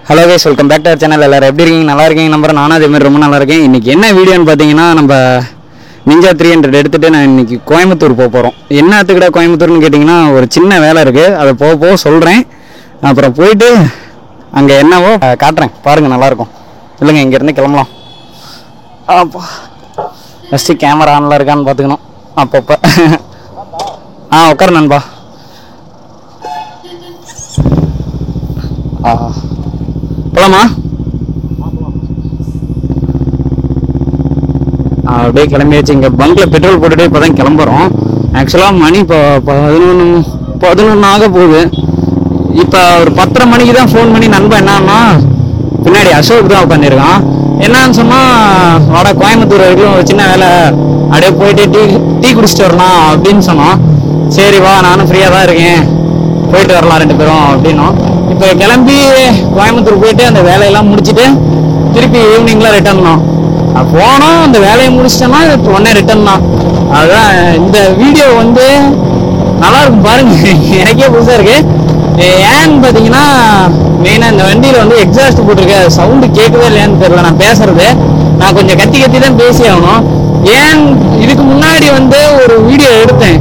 Hello guys, welcome back to our channel. எல்லாரும் எப்படி இருக்கீங்க? நல்லா இருக்கீங்க நம்புறேன். நானும் அதே மாதிரி ரொம்ப நல்லா இருக்கேன். இன்றைக்கி என்ன வீடியோன்னு பார்த்தீங்கன்னா, நம்ம நிஞ்சா 300 எடுத்துகிட்டு நான் இன்றைக்கி கோயம்புத்தூர் போக போகிறோம். என்னத்துக்கிட்ட கோயம்புத்தூர்னு கேட்டிங்கன்னா, ஒரு சின்ன வேலை இருக்குது. அதை போக சொல்கிறேன். அப்புறம் போயிட்டு அங்கே என்னவோ காட்டுறேன், பாருங்கள், நல்லாயிருக்கும். இல்லைங்க, இங்கேருந்து கிளம்பலாம். அப்போ ஃபஸ்ட்டு கேமரா ஆனில் இருக்கான்னு பார்த்துக்கணும் அப்பப்போ. உட்காரு நண்பா. போலாமா? அப்படியே கிளம்பியாச்சு. இங்கே பங்கில் பெட்ரோல் போட்டுட்டு இப்போ தான் கிளம்புறோம். ஆக்சுவலாக மணி இப்போ 11 ஆக போகுது. இப்போ ஒரு 10:30 மணிக்கு தான் ஃபோன் பண்ணி நண்பன் என்னன்னா, பின்னாடி அசோக் தான் உட்காந்துருக்கான். என்னன்னு சொன்னால், வாடா கோயம்புத்தூர் வரைக்கும் ஒரு சின்ன வேலை, அப்படியே போயிட்டு டீ குடிச்சிட்டு வரலாம் அப்படின்னு சொன்னோம். சரி வா, நானும் ஃப்ரீயாக தான் இருக்கேன், போயிட்டு வரலாம் 2 பேரும் அப்படின்னோம். இப்போ கிளம்பி கோயம்புத்தூர் போயிட்டு அந்த வேலையெல்லாம் முடிச்சுட்டு திருப்பி ஈவினிங்லாம் ரிட்டர்ன் தான் போனோம். அந்த வேலையை முடிச்சிட்டோம்னா இப்போ உடனே ரிட்டர்ன் தான். அதுதான் இந்த வீடியோ வந்து நல்லா இருக்கும் பாருங்க. எனக்கே புதுசாக இருக்கு. ஏன்னு பார்த்தீங்கன்னா, மெயினாக இந்த வண்டியில் வந்து எக்ஸாஸ்ட் போட்டிருக்க சவுண்டு கேட்கவே இல்லையான்னு தெரியல. நான் பேசுறது நான் கொஞ்சம் கத்தி தான் பேசி ஆகணும். ஏன் இதுக்கு முன்னாடி வந்து ஒரு வீடியோ எடுத்தேன்.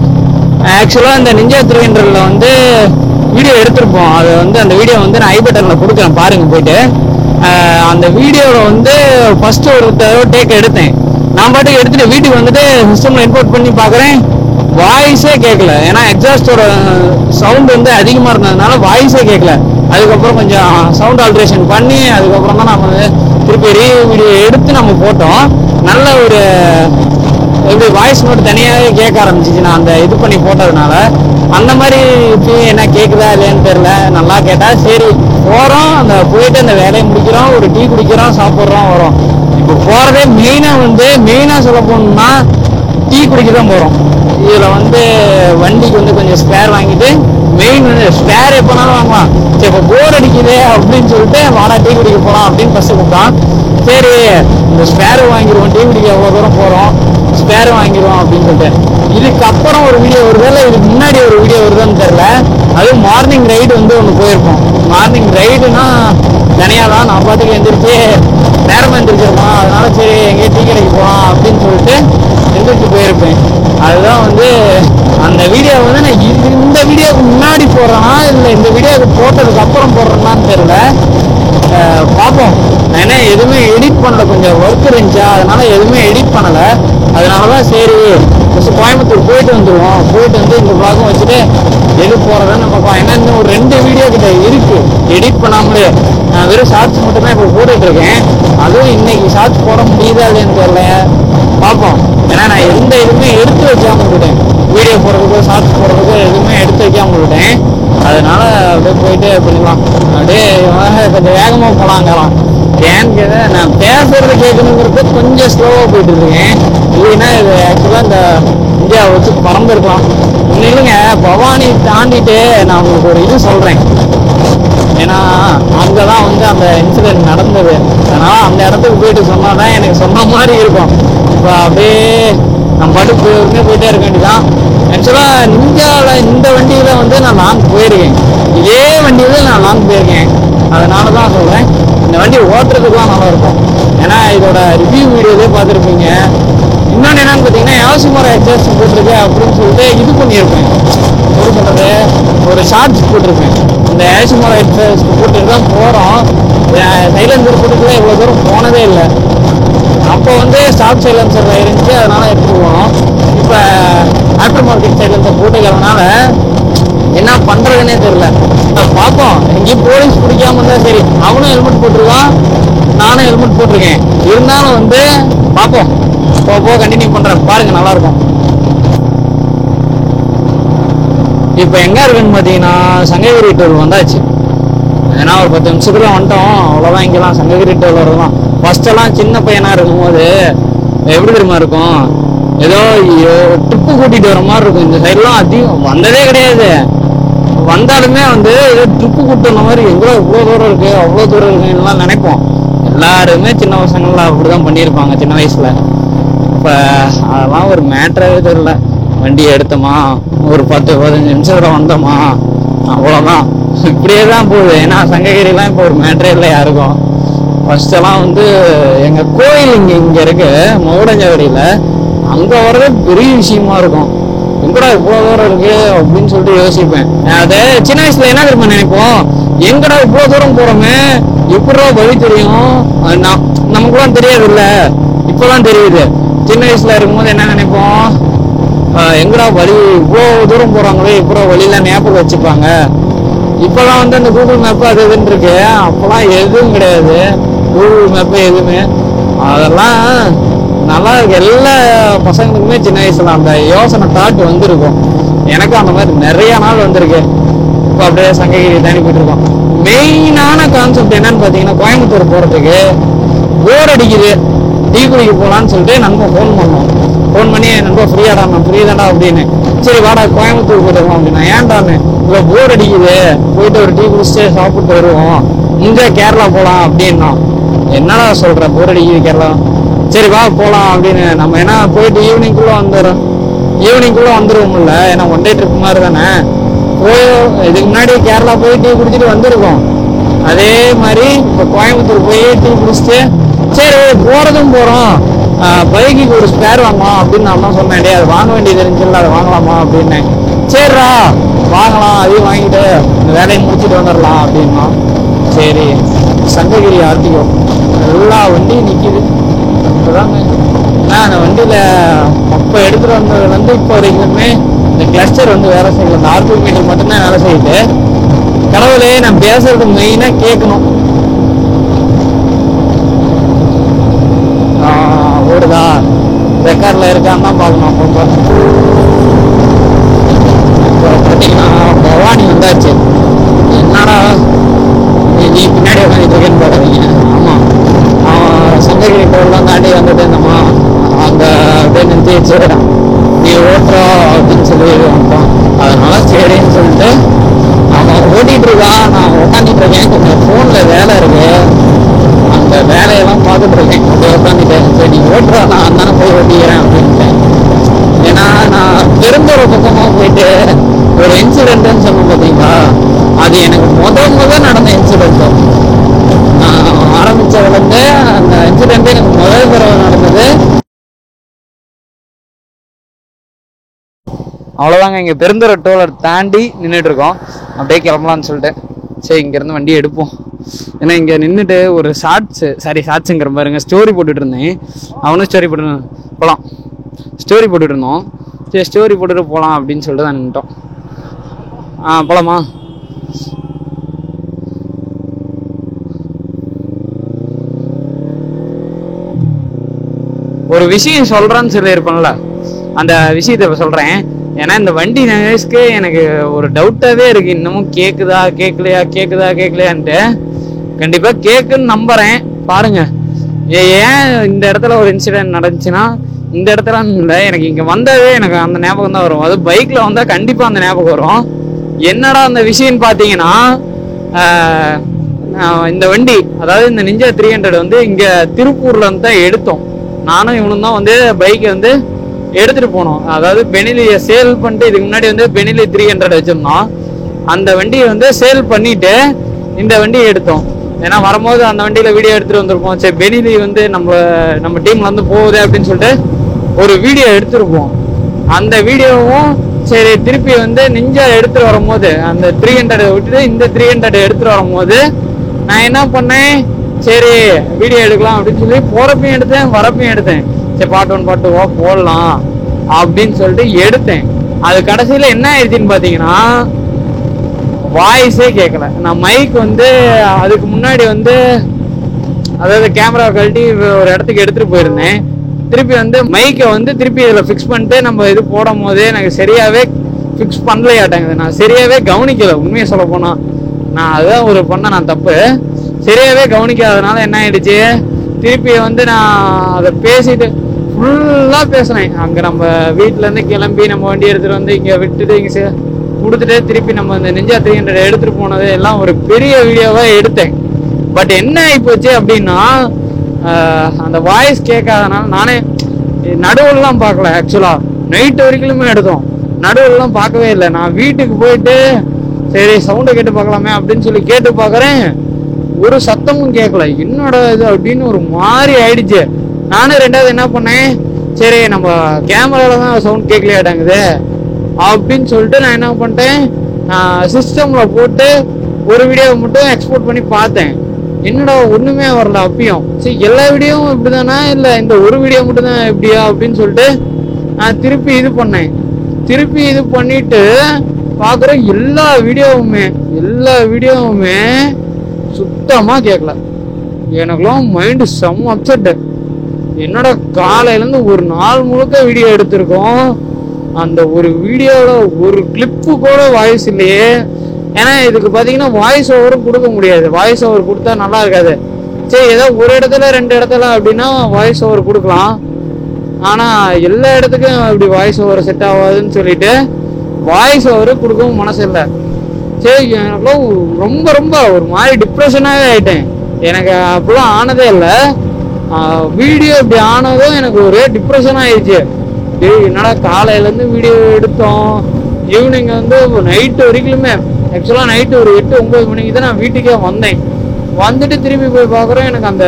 ஆக்சுவலாக இந்த நிஞ்சா 300 வந்து வீடியோ எடுத்திருப்போம். அது வந்து அந்த வீடியோ வந்து நான் ஐ பட்டனில் கொடுக்குறேன், பாருங்க போயிட்டு. அந்த வீடியோவில் வந்து ஃபர்ஸ்ட் ஒரு டேக் எடுத்தேன். நான் பாட்டுக்கு எடுத்துட்டு வீட்டுக்கு வந்துட்டு சிஸ்டமில் இம்போர்ட் பண்ணி பார்க்குறேன், வாய்ஸே கேட்கல. ஏன்னா எக்ஸாஸ்டோட சவுண்ட் வந்து அதிகமாக இருந்ததுனால வாய்ஸே கேட்கல. அதுக்கப்புறம் கொஞ்சம் சவுண்ட் ஆல்ட்ரேஷன் பண்ணி அதுக்கப்புறம் தான் நம்ம வந்து திருப்பி வீடியோ எடுத்து நம்ம போட்டோம். நல்ல ஒரு எப்படி வாய்ஸ் நோட் தனியாகவே கேட்க ஆரம்பிச்சிச்சு. நான் அந்த இது பண்ணி போட்டதுனால அந்த மாதிரி இப்பயும் என்ன கேட்குதா இல்லையான்னு தெரியல. நல்லா கேட்டால் சரி போகிறோம். அந்த போயிட்டு அந்த வேலையை முடிக்கிறோம், ஒரு டீ குடிக்கிறோம், சாப்பிட்றோம், வரோம். இப்போ போகிறதே மெயினாக சொல்ல போகணும்னா டீ குடிக்க தான் போகிறோம். இதில் வந்து வண்டிக்கு வந்து கொஞ்சம் ஸ்பேர் வாங்கிட்டு, மெயின் வந்து ஸ்பேர் எப்போனாலும் வாங்கலாம். சரி இப்போ போர் அடிக்குது அப்படின்னு சொல்லிட்டு வாடா டீ குடிக்க போகலாம் அப்படின்னு ஃபஸ்ட்டு கூப்பிட்டான். சரி இந்த ஸ்பேரை வாங்கிடுவோம், டீ குடிக்க எவ்வளோ தூரம் போகிறோம், ஸ்பேரை வாங்கிடுவோம் அப்படின்னு சொல்லிட்டு. இதுக்கப்புறம் ஒரு வீடியோ வருது, இல்லை இதுக்கு முன்னாடி ஒரு வீடியோ வருதுன்னு தெரில. அதுவும் மார்னிங் ரைடு வந்து ஒன்று போயிருக்கோம். மார்னிங் ரைடுனா தனியாக தான் நான் பாட்டுக்கு எழுந்திரிச்சு நேரமாக எழுந்திரிச்சிருப்போம். அதனால சரி எங்கேயே டீ கடைக்கு போகலாம் அப்படின்னு சொல்லிட்டு எழுந்திரிச்சு போயிருப்பேன். அதுதான் வந்து அந்த வீடியோ வந்து நான் இந்த வீடியோவுக்கு முன்னாடி போடுறேன்னா இல்லை இந்த வீடியோவுக்கு போட்டதுக்கு அப்புறம் போடுறேன்னான்னு தெரில. பார்ப்போம். நான் என்ன எதுவுமே எடிட் பண்ணல, கொஞ்சம் ஒர்க் இருந்துச்சா, அதனால எதுவுமே எடிட் பண்ணலை. அதனால தான் சரி ஃபஸ்ட்டு கோயம்புத்தூர் போயிட்டு வந்துடுவோம், போயிட்டு வந்து இந்த ப்ளாகும் வச்சுட்டு எது போகிறதுன்னு பார்க்கலாம். ஏன்னா இன்னும் ஒரு 2 வீடியோ கிட்ட இருக்குது எடிட் பண்ணாமலே. நான் வெறும் ஷார்ட்ஸ் மட்டுமே இப்போ போட்டுட்ருக்கேன். அதுவும் இன்னைக்கு ஷார்ட்ஸ் போட முடியுதா இல்லைன்னு தெரியல, பார்ப்போம். ஏன்னா நான் எந்த இதுவுமே எடுத்து வைக்காமல் விட்டேன். வீடியோ போடுறதுக்கோ ஷார்ட்ஸ் போடுறதுக்கோ எதுவுமே எடுத்து வைக்காமல் விட்டேன். அதனால அப்படியே போயிட்டு பண்ணிக்கலாம். அப்படியே கொஞ்சம் வேகமாக போகலாங்கலாம். ஏன்னு கேட்க, நான் பேசுறது கேட்கணுங்கிறது கொஞ்சம் ஸ்லோவாக போயிட்டு இருக்கேன். இல்லைன்னா இது ஆக்சுவலாக இந்த இந்தியாவை வச்சு பறந்துருக்கலாம். ஒன்றும் இல்லைங்க, பவானி தாண்டிட்டு நான் உங்களுக்கு ஒரு இது சொல்கிறேன். ஏன்னா அங்கே தான் வந்து அந்த இன்சிடென்ட் நடந்தது. அதனால் அந்த இடத்துக்கு போயிட்டு சொன்னால் தான் எனக்கு சொன்ன மாதிரி இருக்கும். இப்போ அப்படியே நம்ம பாட்டுக்கு போயிட்டே இருக்க வேண்டியதான். ஆக்சுவலாக இந்தியாவில் இந்த வண்டியில் வந்து நான் லாங் போயிருக்கேன். இதே வண்டியில் நான் லாங் போயிருக்கேன். அதனால தான் சொல்கிறேன், இந்த வண்டி ஓட்டுறதுக்குலாம் நல்லாயிருக்கும். ஏன்னா இதோட ரிவ்யூ வீடியோவே பார்த்துருப்பீங்க. இன்னொன்று என்னன்னு பார்த்தீங்கன்னா, யாசிமோரா எக்ஸாஸ்ட் போட்டிருக்கு அப்படின்னு சொல்லிட்டு இது பண்ணியிருப்பேன். எப்படி சொல்கிறது, ஒரு ஷார்ட்ஸ் போட்டிருப்பேன். இந்த யாசிமோரா எக்ஸாஸ்ட் போட்டுட்டு தான் போகிறோம். சைலன்சர் போட்டுட்டுலாம் இவ்வளோ தூரம் போனதே இல்லை. அப்போ வந்து ஸ்டாப் சைலன்சரில் இருந்துச்சு, அதனால் எடுத்துகிட்டு போனோம். இப்போ ஆஃப்டர் மார்க்கெட் சைலன்சர் போட்டுக்கிறதுனால என்ன பண்ணுறதுன்னே தெரியல. பார்ப்போம். எங்கேயும் போலீஸ் பிடிக்காம இருந்தால் சரி. அவனும் ஹெல்மெட் போட்டிருக்கான், நானும் ஹெல்மெட் போட்டிருக்கேன். இருந்தாலும் வந்து பார்ப்போம். போக கண்டினியூ பண்ணுறேன், பாருங்கள், நல்லாயிருக்கும். இப்போ எங்கே இருக்குன்னு பார்த்தீங்கன்னா, சங்ககிரி டோல் வந்தாச்சு. ஏன்னா ஒரு 10 நிமிஷத்துல வந்துட்டோம், அவ்வளோதான். இங்கெல்லாம் சங்ககிரி டோல் வரலாம். ஃபஸ்ட்டெல்லாம் சின்ன பையனாக இருக்கும்போது எப்படி தெரியுமா இருக்கும், ஏதோ ட்ரிப்பு கூட்டிகிட்டு வர மாதிரி இருக்கும். இந்த சைட்லாம் அதிகம் வந்ததே கிடையாது. வந்தாலுமே வந்து ஏதோ ட்ரிப்பு கூப்பிட்டு வந்த மாதிரி, எவ்வளோ இவ்வளோ தூரம் இருக்குது, அவ்வளோ தூரம் இருக்குன்னுலாம் நினைப்போம். எல்லாருமே சின்ன பசங்கள்லாம் அப்படி தான் பண்ணியிருப்பாங்க சின்ன வயசில். இப்போ அதெல்லாம் ஒரு மேட்டராகவே தெரியல. வண்டி எடுத்தோமா, ஒரு 10-15 நிமிஷத்தில் வந்தோமா, அவ்வளோதான். இப்படியே தான் போகுது. ஏன்னா சங்ககிரிலாம் இப்போ ஒரு மேட்ரே இல்லை யாருக்கும். ஃபர்ஸ்ட் எல்லாம் வந்து எங்க கோயில் இங்க இருக்கு மகுடஞ்சவரியில, அங்க வர்றது பெரிய விஷயமா இருக்கும். எங்கடா இவ்வளவு தூரம் இருக்கு அப்படின்னு சொல்லிட்டு யோசிப்பேன். அது சின்ன வயசுல என்ன தெரியுமா நினைப்போம், எங்கடா இவ்வளவு தூரம் போறோமே, எப்படா வழி தெரியும், நமக்குலாம் தெரியாது இல்ல, இப்பதான் தெரியுது. சின்ன வயசுல இருக்கும்போது என்ன நினைப்போம், எங்கடா வழி இவ்வளவு தூரம் போறாங்களே, இப்ப வழியில ஞாபகம் வச்சுப்பாங்க. இப்பெல்லாம் வந்து அந்த கூகுள் மேப் அது இதுன்னு இருக்கு. அப்பெல்லாம் எதுவும் கிடையாது, கூகுள் மேப் எதுவுமே. அதெல்லாம் நல்லா இருக்கு. எல்லா பசங்களுக்குமே சின்ன வயசுல அந்த யோசனை தாட் வந்துருக்கும். எனக்கும் அந்த மாதிரி நிறைய நாள் வந்திருக்கு. இப்போ அப்படியே சங்ககிரி தாண்டி போயிட்டு இருக்கோம். மெயினான கான்செப்ட் என்னன்னு பாத்தீங்கன்னா, கோயம்புத்தூர் போறதுக்கு போர் அடிக்குது, டீ குடிக்க போலான்னு சொல்லிட்டு நண்பன் ஃபோன் பண்ணோம். ஃபோன் பண்ணி நண்பன் ஃப்ரீயாடா, நான் ஃப்ரீ தான்டா அப்படின்னு. சரி வாடா கோயம்புத்தூர் போயிடுவோம் அப்படின்னா. ஏன்டான்னு, இல்லை போர் அடிக்குது, போயிட்டு ஒரு டீ குடிச்சுட்டு சாப்பிட்டு வருவோம், இங்க கேரளா போலாம் அப்படின்னா. என்னடா சொல்ற, போர் அடிக்குது கேரளா, சரி வா போலாம் அப்படின்னு. நம்ம என்ன போயிட்டு ஈவினிங்குள்ள வந்துருவோம்ல, ஏன்னா ஒன் டே ட்ரிப் மாதிரி தானே. இதுக்கு முன்னாடி கேரளா போய் டீ குடிச்சிட்டு வந்திருக்கோம். அதே மாதிரி இப்போ கோயம்புத்தூர் போய் டீ குடிச்சிட்டு சரி போறதும் போறோம், பைக்குக்கு ஒரு ஸ்பேர் வாங்கலாம் அப்படின்னு நான் தான் சொன்னேன். அது வாங்க வேண்டியது இருந்துச்சுல்ல, அதை வாங்கலாமா அப்படின்னு. சரிடா வாங்கலாம், அதையும் வாங்கிட்டு இந்த வேலையை முடிச்சுட்டு வந்துடலாம் அப்படின்னா. சரி சங்ககிரி ஆர்டிஓ எல்லா வண்டியும் நிற்கிது. இப்போதாங்க அந்த வண்டியில அப்போ எடுத்துட்டு வந்தது வந்து இப்போ வரைக்குமே இந்த கிளஸ்டர் வந்து வேலை செய்யல, இந்த ஆர்பிஎம் மீட்டர் மட்டும்தான் வேலை செய்யுது. கடவுளே, நான் பேசுறது மெயினா கேட்கணும். ஓடுதா, ரெக்கார்ட்ல இருக்கான்னு தான் பார்க்கணும். அப்பப்போ பார்த்தீங்கன்னா பவானி வந்தாச்சு. என்னடா நீ பின்னாடி உட்காந்துட்டு இருக்கேன்னு பார்க்குறீங்க. ஆமா, சங்ககிரி கோவில்லாம் தாண்டி வந்துட்டு இருந்தோமா, அங்க அப்படியே நிறுத்திடுச்சு. நீ ஓட்டுறோம் அப்படின்னு சொல்லி வந்துட்டோம். அதனால சரின்னு சொல்லிட்டு அவன் ஓட்டிட்டு இருக்கான், நான் உட்காந்துட்டு இருக்கேன். கொஞ்சம் போன்ல வேலை இருக்கு, அந்த வேலையெல்லாம் பார்த்துட்டு இருக்கேன். அப்படியே உட்காந்துட்டேன். சரி நீ ஓட்டுறா, நான் அந்தானே போய் ஓட்டிக்கிறேன் அப்படின்ட்டு. ஏன்னா நான் பெருந்தொரு பக்கமா போயிட்டு ஒரு இன்சிடென்ட்னு சொன்னோம் பார்த்தீங்களா, அது எனக்கு முதல் நடந்த இன்சிடென்ட். நான் ஆரம்பிச்சதுலேருந்து அந்த இன்சிடென்ட் எனக்கு முதல் தடவை நடந்தது. அவ்வளோதாங்க, இங்கே பெருந்துறை டோலர் தாண்டி நின்றுட்டு இருக்கோம். அப்படியே கிளம்பலான்னு சொல்லிட்டு சரி இங்கேருந்து வண்டியை எடுப்போம். ஏன்னா இங்கே நின்றுட்டு ஒரு ஷார்ட்ஸுங்கிற பாருங்க ஸ்டோரி போட்டுட்டு இருந்தேன். அவனும் ஸ்டோரி போட்டுட்டு ஸ்டோரி போட்டுட்டு இருந்தோம். சரி ஸ்டோரி போட்டுட்டு போகலாம் அப்படின்னு சொல்லிட்டு தான் நின்றுட்டோம். போகலாமா? ஒரு விஷயம் சொல்கிறேன்னு சொல்லியிருப்பேன்ல, அந்த விஷயத்தை இப்போ சொல்கிறேன். ஏன்னா இந்த வண்டி நைஸ்க்கு எனக்கு ஒரு டவுட்டாகவே இருக்குது, இன்னமும் கேட்கலையான்ட்டு. கண்டிப்பாக கேட்குன்னு நம்புகிறேன். பாருங்க, ஏன் இந்த இடத்துல ஒரு இன்சிடென்ட் நடந்துச்சுன்னா, இந்த இடத்துல இல்லை, எனக்கு இங்கே வந்தாவே எனக்கு அந்த ஞாபகம் தான் வரும். அது பைக்கில் வந்தால் கண்டிப்பாக அந்த ஞாபகம் வரும். என்னடா அந்த விஷயம்னு பார்த்தீங்கன்னா, இந்த வண்டி அதாவது இந்த நிஞ்சா 300 வந்து இங்கே திருப்பூர்ல வந்து தான் எடுத்தோம். நானும் இவனும் தான் வந்து பைக்கை வந்து எடுத்துட்டு போனோம். அதாவது பெனிலியை சேல் பண்ணிட்டு, இதுக்கு முன்னாடி வந்து பெனிலி 300 வச்சிருந்தோம். அந்த வண்டியை வந்து சேல் பண்ணிட்டு இந்த வண்டியை எடுத்தோம். ஏன்னா வரும்போது அந்த வண்டியில வீடியோ எடுத்துட்டு வந்திருப்போம். சரி பெனிலி வந்து நம்ம டீம்ல வந்து போகுது அப்படின்னு சொல்லிட்டு ஒரு வீடியோ எடுத்திருப்போம். அந்த வீடியோவும் சரி திருப்பி வந்து நிஞ்சா எடுத்துட்டு வரும்போது அந்த 300 விட்டுட்டு இந்த 300 எடுத்துட்டு வரும்போது நான் என்ன பண்ணேன், சரி வீடியோ எடுக்கலாம் அப்படின்னு சொல்லி போறப்பையும் எடுத்தேன், வரப்பையும் எடுத்தேன். சரி பார்ட் 1 பார்ட் 2 போடலாம் அப்படின்னு சொல்லிட்டு எடுத்தேன். அது கடைசியில என்ன ஆயிடுச்சுன்னு பாத்தீங்கன்னா, வாய்ஸே கேட்கல. நான் மைக் வந்து அதுக்கு முன்னாடி வந்து அதாவது கேமரா கழட்டி ஒரு இடத்துக்கு எடுத்துட்டு போயிருந்தேன். திருப்பி வந்து மைக்கை வந்து திருப்பி இதில் ஃபிக்ஸ் பண்ணிட்டு நம்ம இது போடும் போது எனக்கு சரியாவே ஃபிக்ஸ் பண்ணலையாட்டாங்குது. நான் சரியாவே கவனிக்கல. உண்மையை சொல்ல போனா நான் அதுதான் ஒரு நான் தப்பு. சரியாவே கவனிக்காதனால என்ன ஆயிடுச்சு, திருப்பி வந்து நான் அதை பேசிட்டு ஃபுல்லா பேசினேன். அங்க நம்ம வீட்டுல இருந்து கிளம்பி நம்ம வண்டி எடுத்துட்டு வந்து இங்க விட்டுட்டு இங்க கொடுத்துட்டு திருப்பி நம்ம இந்த நிஞ்சா 300 எடுத்துட்டு போனது எல்லாம் ஒரு பெரிய வீடியோவா எடுத்தேன். பட் என்ன ஆயிப்போச்சு அப்படின்னா, அந்த வாய்ஸ் கேட்காதனால நானே நடுவெல்லாம் பார்க்கல. ஆக்சுவலா நைட் வரைக்குமே எடுத்தோம், நடுவெல்லாம் பார்க்கவே இல்லை. நான் வீட்டுக்கு போயிட்டு சரி சவுண்டை கேட்டு பார்க்கலாமே அப்படின்னு சொல்லி கேட்டு பார்க்குறேன், ஒரு சத்தமும் கேட்கல. என்னோட இது அப்படின்னு ஒரு மாதிரி ஆயிடுச்சு. நானும் ரெண்டாவது என்ன பண்ணேன், சரி நம்ம கேமரால தான் சவுண்ட் கேட்கலையாட்டாங்குது அப்படின்னு சொல்லிட்டு நான் என்ன பண்ணிட்டேன், நான் சிஸ்டம்ல போட்டு ஒரு வீடியோவை மட்டும் எக்ஸ்போர்ட் பண்ணி பார்த்தேன். என்னடா ஒண்ணுமே வரல அப்பயும். சரி எல்லா வீடியோவும் இப்படிதானா இல்லை இந்த ஒரு வீடியோ மட்டும் தான் எப்படியா அப்படின்னு சொல்லிட்டு நான் திருப்பி இது பண்ணேன். திருப்பி இது பண்ணிட்டு பார்க்குறேன் எல்லா வீடியோவுமே சுத்தமா கேட்கல. எனக்குலாம் மைண்டு செம்ம அப்செட்டு. என்னோட காலையிலேருந்து ஒரு நாள் முழுக்க வீடியோ எடுத்திருக்கோம், அந்த ஒரு வீடியோட ஒரு கிளிப்பு கூட வாய்ஸ் இல்லையே. ஏன்னா இதுக்கு பார்த்தீங்கன்னா வாய்ஸ் ஓவரும் கொடுக்க முடியாது. வாய்ஸ் ஓவர் கொடுத்தா நல்லா இருக்காது. சரி ஏதோ ஒரு இடத்துல 2 இடத்துல அப்படின்னா வாய்ஸ் ஓவர் கொடுக்கலாம். ஆனால் எல்லா இடத்துக்கும் இப்படி வாய்ஸ் ஓவர் செட் ஆகாதுன்னு சொல்லிட்டு வாய்ஸ் ஓவர் கொடுக்கவும் மனசு இல்லை. சரி எனக்குலாம் ரொம்ப ரொம்ப ஒரு மாதிரி டிப்ரெஷனாகவே ஆயிட்டேன். எனக்கு அப்படிலாம் ஆனதே இல்லை. வீடியோ இப்படி ஆனதும் எனக்கு ஒரு டிப்ரெஷன் ஆயிடுச்சு. என்னடா காலையிலேருந்து வீடியோ எடுத்தோம், ஈவினிங் வந்து நைட்டு வரைக்குமே, ஆக்சுவலாக நைட்டு ஒரு 8-9 மணிக்கு தான் நான் வீட்டுக்கே வந்தேன். வந்துட்டு திரும்பி போய் பார்க்குறேன், எனக்கு அந்த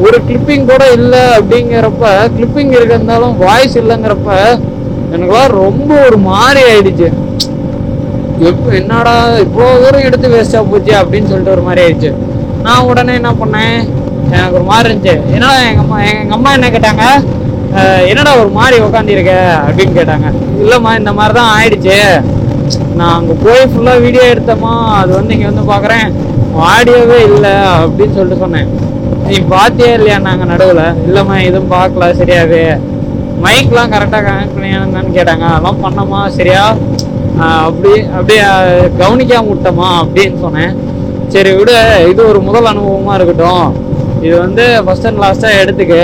ஒரு கிளிப்பிங் கூட இல்லை. அப்படிங்கிறப்ப கிளிப்பிங் இருக்கிறதாலும் வாய்ஸ் இல்லைங்கிறப்ப எனக்குலாம் ரொம்ப ஒரு மாதிரி ஆயிடுச்சு. என்னடா இவ்வளோ தூரம் எடுத்து வேஸ்டாக போச்சு அப்படின்னு சொல்லிட்டு ஒரு மாதிரி ஆயிடுச்சு. நான் உடனே என்ன பண்ணேன், எனக்கு ஒரு மாதிரி இருந்துச்சு. ஏன்னா எங்கள் அம்மா என்ன கேட்டாங்க, என்னடா ஒரு மாதிரி உக்காந்துருக்க அப்படின்னு கேட்டாங்க. இல்லைம்மா இந்த மாதிரி தான் ஆயிடுச்சு, நான் அங்கே போய் ஃபுல்லாக வீடியோ எடுத்தோமா, அது வந்து இங்கே வந்து பார்க்குறேன் ஆடியோவே இல்லை அப்படின்னு சொல்லிட்டு சொன்னேன். நீ பார்த்தியா இல்லையா நாங்கள் நடுவில்? இல்லைம்மா எதுவும் பார்க்கல சரியாவே. மைக்லாம் கரெக்டாக கனெக்ட் பண்ணியான்னு கேட்டாங்க. அதெல்லாம் பண்ணோமா சரியா, அப்படியே கவனிக்காம விட்டோமா அப்படின்னு சொன்னேன். சரி விட, இது ஒரு முதல் அனுபவமாக இருக்கட்டும், இது வந்து ஃபர்ஸ்ட் அண்ட் லாஸ்ட்டாக எடுத்துக்க,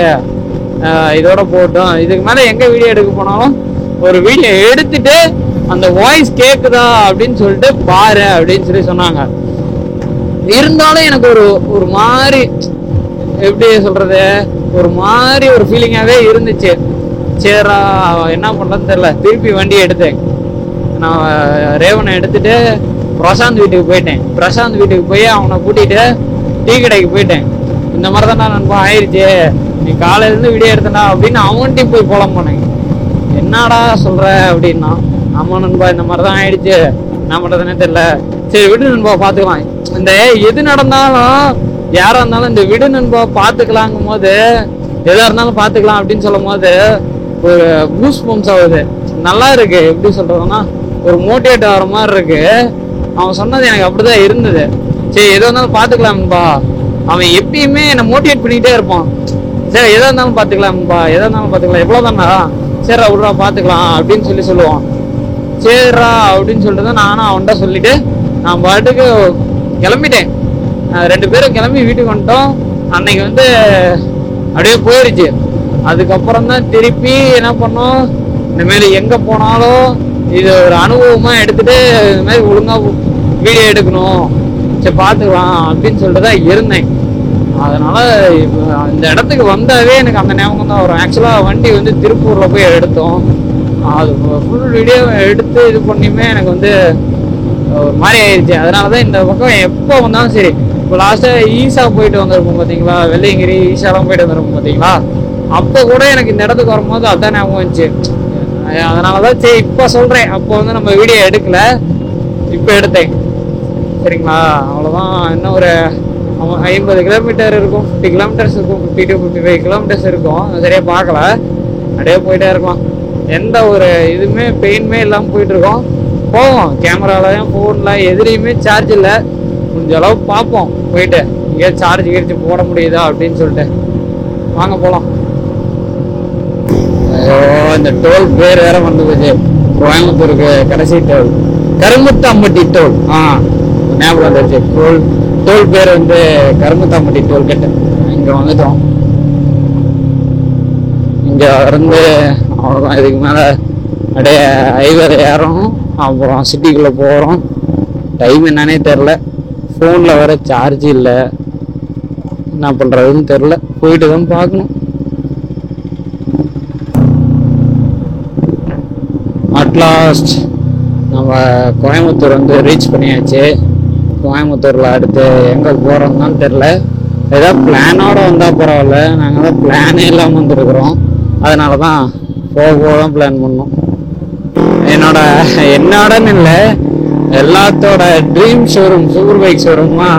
இதோட போட்டோம். இதுக்கு மேலே எங்கே வீடியோ எடுக்க போனாலும் ஒரு வீடியோ எடுத்துட்டு அந்த வாய்ஸ் கேட்குதா அப்படின்னு சொல்லிட்டு பாரு அப்படின்னு சொல்லி சொன்னாங்க. இருந்தாலும் எனக்கு ஒரு மாதிரி எப்படி சொல்றது, ஒரு மாதிரி ஒரு ஃபீலிங்காகவே இருந்துச்சு. சரிடா என்ன பண்ணுறதுன்னு தெரியல, திருப்பி வண்டியை எடுத்தேன். நான் ரேவனை எடுத்துட்டு பிரசாந்த் வீட்டுக்கு போயிட்டேன். பிரசாந்த் வீட்டுக்கு போய் அவனை கூட்டிகிட்டு டீ கடைக்கு போயிட்டேன். இந்த மாதிரி தான்டா நண்பா ஆயிடுச்சு, நீ காலையிலேருந்து வீடியோ எடுத்தா அப்படின்னு அவன்கிட்டையும் போய் புலம் போனேன். என்னடா சொல்கிற அப்படின்னா, ஆமாம் நண்பா இந்த மாதிரி தான் ஆயிடுச்சு, என்ன பண்ணுறதுன்னே தெரியல, சரி விடு நண்பா பார்த்துக்கலாம். இந்த எது நடந்தாலும் யாராக இருந்தாலும் இந்த விடு நண்பா பார்த்துக்கலாங்கும் போது, எதாக இருந்தாலும் பார்த்துக்கலாம் அப்படின்னு சொல்லும் போது ஒரு பூஸ் பம்ப்ஸ் ஆகுது. நல்லா இருக்கு, எப்படி சொல்றதுன்னா ஒரு மோட்டிவேட் ஆகிற மாதிரி இருக்கு. அவன் சொன்னது எனக்கு அப்படிதான் இருந்தது. சரி எதா இருந்தாலும் பார்த்துக்கலாம்ப்பா, அவன் எப்பயுமே என்னை மோட்டிவேட் பண்ணிக்கிட்டே இருப்பான். சரி எதா இருந்தாலும் பார்த்துக்கலாம்ப்பா, எதா இருந்தாலும் பார்த்துக்கலாம், எவ்வளோதானா, சரிடா விட்றா பார்த்துக்கலாம் அப்படின்னு சொல்லுவான். சரிடா அப்படின்னு சொல்லிட்டு தான் நானும் அவன்கிட்ட சொல்லிட்டு நான் பாட்டுக்கு கிளம்பிட்டேன். 2 பேரும் கிளம்பி வீட்டுக்கு வந்துட்டோம். அன்னைக்கு வந்து அப்படியே போயிடுச்சு. அதுக்கப்புறம் தான் திருப்பி என்ன பண்ணோம், இந்த மாதிரி எங்கே போனாலும் இது ஒரு அனுபவமாக எடுத்துகிட்டு இந்த மாதிரி ஒழுங்காக வீடியோ எடுக்கணும், சரி பார்த்துக்கலாம் அப்படின்னு சொல்லிட்டு தான் இருந்தேன். அதனால் இந்த இடத்துக்கு வந்தாவே எனக்கு அந்த ஞாபகம் தான் வரும். ஆக்சுவலாக வண்டி வந்து திருப்பூரில் போய் எடுத்தோம். அது ஃபுல் வீடியோ எடுத்து இது பண்ணியுமே எனக்கு வந்து ஒரு மாதிரி ஆயிடுச்சு. அதனால தான் இந்த பக்கம் எப்போ வந்தாலும் சரி, இப்போ லாஸ்ட்டாக ஈஷா போயிட்டு வந்திருப்போம் பார்த்தீங்களா, வெள்ளையங்கிரி ஈஷாலாம் போயிட்டு வந்திருப்போம் பார்த்தீங்களா, அப்போ கூட எனக்கு இந்த இடத்துக்கு வரும்போது அதான் ஞாபகம் வந்துச்சு. அதனால தான் சரி இப்போ சொல்கிறேன். அப்போ வந்து நம்ம வீடியோ எடுக்கலை, இப்போ எடுத்தேன். சரிங்களா, அவ்வளோதான். இன்னும் ஒரு 50 கிலோமீட்டர் இருக்கும், 50 கிலோமீட்டர்ஸ் இருக்கும், 50 to 55 கிலோமீட்டர்ஸ் இருக்கும். சரியாக பார்க்கல, அப்படியே போயிட்டே இருக்கலாம். எந்த ஒரு இதுவுமே பெயின்மே இல்லாமல் போயிட்டுருக்கோம். போவோம் கேமராலையும் ஃபோனில் எதுலேயுமே சார்ஜ் இல்லை, கொஞ்சம் அளவு பார்ப்போம் போயிட்டு இங்கே சார்ஜ் கிழிச்சு போட முடியுதா அப்படின்னு சொல்லிட்டு. வாங்க போகலாம். இந்த டோல் பேர் வேற வந்து போச்சு, கோயம்புத்தூருக்கு கடைசி டோல் கருமுத்தாம்பட்டி டோல். ஞாபகம் வந்துருச்சு. டோல் பேர் வந்து கருமுத்தாம்பட்டி டோல் கேட்டு இங்கே வந்துட்டோம். இங்கே இருந்து அவ்வளோதான், இதுக்கு மேலே அப்படியே ஹைவேல ஏறோம், அப்புறம் சிட்டிக்குள்ளே போகிறோம். டைம் என்னன்னே தெரில, ஃபோனில் வேற சார்ஜ் இல்லை, என்ன பண்ணுறதுன்னு தெரில, போயிட்டு தான் பார்க்கணும். அட்லாஸ்ட் நம்ம கோயம்புத்தூர் வந்து ரீச் பண்ணியாச்சு. கோயம்புத்தூரில் அடுத்து எங்கே போகிறோம்னு தான் தெரில. ஏதாவது பிளானோட வந்தால் பரவாயில்ல, நாங்கள் தான் பிளானே இல்லாமல் வந்துருக்குறோம். அதனால தான் போக தான் பிளான் பண்ணோம். என்னோடன்னு இல்லை, எல்லாத்தோட ட்ரீம் ஷோரூம் சூப்பர் பைக் ஷோரூமா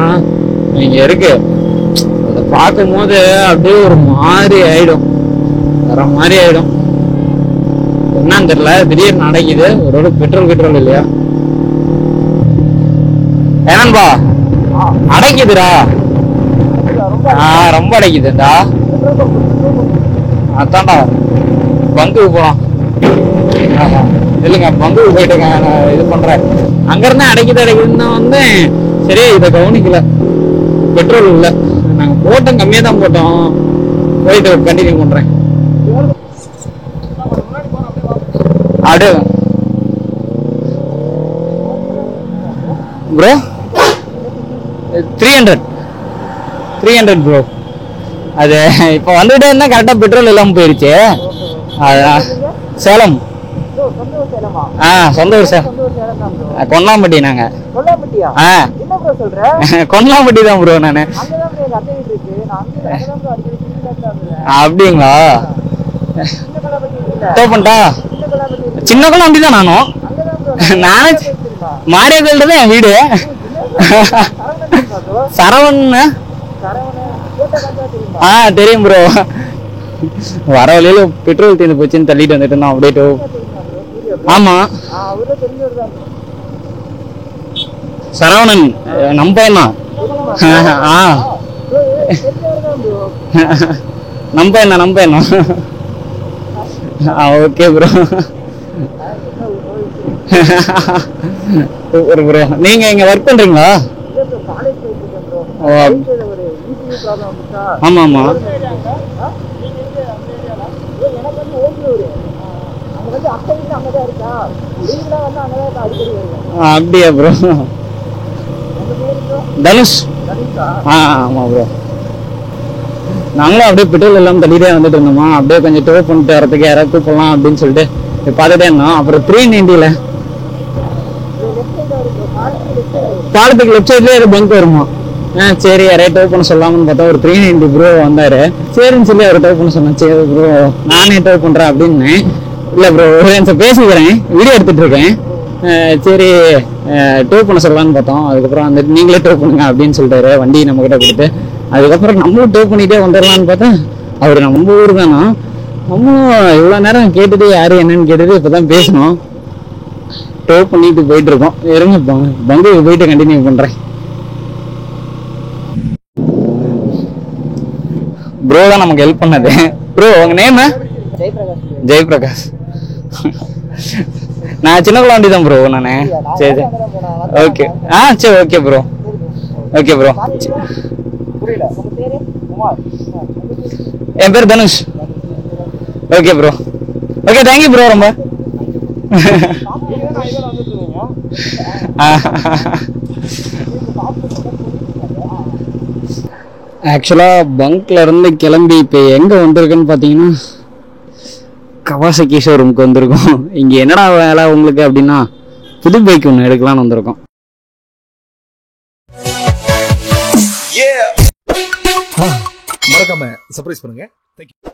இங்கே இருக்கு. அதை பார்க்கும்போது அப்படியே ஒரு மாதிரி ஆயிடும், வர மாதிரி ஆயிடும். என்னன்னு தெரியல, திடீர்னு அடைக்குது. ஒரு பெட்ரோல் இல்லையா ஏனன்பா? அடைக்குதுடா, ரொம்ப அடைக்குதுடா. அதான்டா பங்குக்கு போலாம். இல்லைங்க, பங்குக்கு போயிட்டு நான் இது பண்றேன். அங்கிருந்து அடைக்குதுன்னு வந்தேன். சரி, இதை கவனிக்கல, பெட்ரோல் இல்லை. நாங்க போட்டோம், கம்மியா தான் போட்டோம். போயிட்டு கண்டினியூ பண்றேன். அப்படியே ப்ரோ 300 ப்ரோ. அது இப்போ வந்துட்டே இருந்தா கரெக்டா பெட்ரோல் இல்லாம போயிருச்சு. அதான் சேலம். சொந்த ஊர் சார், கொல்லாம்பட்டி. நாங்க கொல்லாம்பட்டி தான் ப்ரோ. நானு அப்படிங்களா? பண்ணட்டா சின்ன கொல்லாம்பட்டி தான். நானும் மாரியாக்கோயில் தான் என் வீடு. சரவண் தெரியும் ப்ரோ. வர வழியில பெட்ரோல் தீர்ந்து போச்சுன்னு தள்ளிட்டு வந்துட்டு இருந்தோம் அப்படியே. ஆமா, சரவணன் நம்ம பையனா? நம்ம பையனா? Okay bro. Super bro. நீங்க இங்க ஒர்க் பண்றீங்களா? ஆமா ஆமா. அப்படியா ப்ரோ? தனுஷ். ஆமா ப்ரோ. நாங்களும் அப்படியே பெட்ரோல் எல்லாம் தள்ளிட்டே வந்துட்டு இருந்தோமா, அப்படியே கொஞ்சம் டோ பண்ணிட்டு வரதுக்கு யாராவது கூப்பிடலாம் அப்படின்னு சொல்லிட்டு பார்த்துட்டே இருந்தோம். அப்புறம் 390 பாலத்துக்கு லெஃப்ட் சைட்லயே ஒரு பங்க் வருமா. சரி, யாரையும் டோ பண்ண சொல்லாமன்னு பார்த்தா ஒரு 390 ப்ரோ வந்தாரு. சரின்னு சொல்லி அவர் டோ பண்ண சொன்னேன். சரி ப்ரோ, நானே டோ பண்றேன் அப்படின்னு. இல்ல ப்ரோ, ஒரு நிமிஷம் பேசிக்கிறேன், வீடியோ எடுத்துட்டு இருக்கேன். சரி, டோ பண்ண சொல்லலான்னு பார்த்தோம். அதுக்கப்புறம் அந்த நீங்களே டோ பண்ணுங்க அப்படின்னு சொல்லிட்டாரு, வண்டி நம்ம கிட்ட கொடுத்து. அதுக்கப்புறம் நம்மளும் டோ பண்ணிட்டே வந்துடலான்னு பார்த்தா அவர் நம்ம ஊர் தானா. நம்ம இவ்வளவு நேரம் கேட்டுட்டு யாரு என்னன்னு கேட்டுட்டு இப்பதான் பேசணும். டோ பண்ணிட்டு போயிட்டு இருக்கோம். இருங்க, பங்குக்கு போயிட்டு கண்டினியூ பண்றேன். ப்ரோ தான் நமக்கு ஹெல்ப் பண்ணது. ப்ரோ, உங்க நேம்? ஜெயபிரகாஷ். நான் சின்ன குழந்தை தான் ப்ரோ. நானு சரி ஓகே. சரி ஓகே ப்ரோ. Okay bro. என் பேர் Dhanush. Okay bro. Okay, thank you bro. ரொம்ப ஆக்சுவலா பங்க்ல இருந்து கிளம்பி இப்போ எங்க வந்திருக்குன்னு பாத்தீங்கன்னா கவாசகி ஷோரூமுக்கு வந்திருக்கோம். இங்க என்னடா வேலை உங்களுக்கு அப்படின்னா, புது பைக் ஒன்று எடுக்கலாம்னு வந்திருக்கோம். மறக்காம சர்ப்ரைஸ் பண்ணுங்க. Thank you.